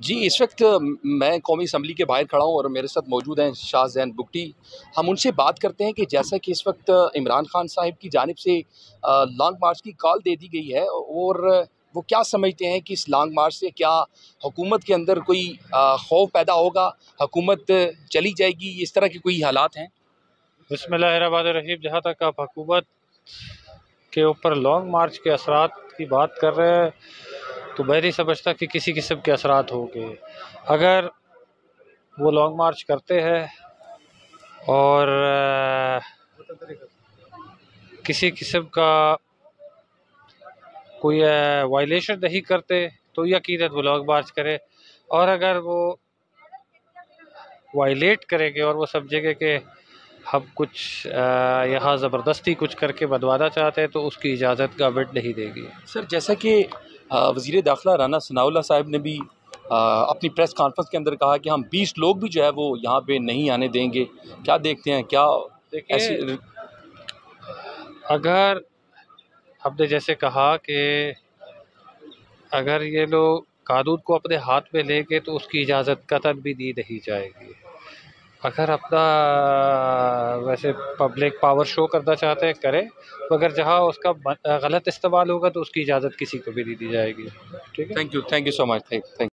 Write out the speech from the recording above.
जी, इस वक्त मैं कौमी असम्बली के बाहर खड़ा हूँ और मेरे साथ मौजूद हैं शाह ज़ैन बुगटी। हम उनसे बात करते हैं कि जैसा कि इस वक्त इमरान खान साहब की जानिब से लॉन्ग मार्च की कॉल दे दी गई है, और वो क्या समझते हैं कि इस लॉन्ग मार्च से क्या हुकूमत के अंदर कोई खौफ पैदा होगा, हुकूमत चली जाएगी, इस तरह के कोई हालात हैं? बिस्मिल्लाहिर्रहमानिर्रहीम। जहाँ तक आप हुकूमत के ऊपर लॉन्ग मार्च के असरात की बात कर रहे हैं, तो मैं नहीं समझता कि किसी किस्म के असरात होंगे। अगर वो लॉन्ग मार्च करते हैं और किसी किस्म का कोई वायलेशन नहीं करते तो यकीनन वो लॉन्ग मार्च करें, और अगर वो वायलेट करेंगे और वो समझेंगे कि हम कुछ यहाँ ज़बरदस्ती कुछ करके बनवाना चाहते हैं, तो उसकी इजाज़त गवर्नमेंट नहीं देगी। सर, जैसा कि वज़ीर दाखिला राना सनाउल्लाह साहब ने भी अपनी प्रेस कॉन्फ्रेंस के अंदर कहा कि हम 20 लोग भी जो है वो यहाँ पे नहीं आने देंगे, क्या देखते हैं, क्या देखिए, ऐसी? अगर हमने जैसे कहा कि अगर ये लोग कानून को अपने हाथ में लेंगे तो उसकी इजाज़त कतई भी दी नहीं जाएगी। अगर अपना वैसे पब्लिक पावर शो करना चाहते हैं करें, मगर जहाँ उसका गलत इस्तेमाल होगा तो उसकी इजाज़त किसी को भी नहीं दी जाएगी। ठीक है। Thank you so much. Thank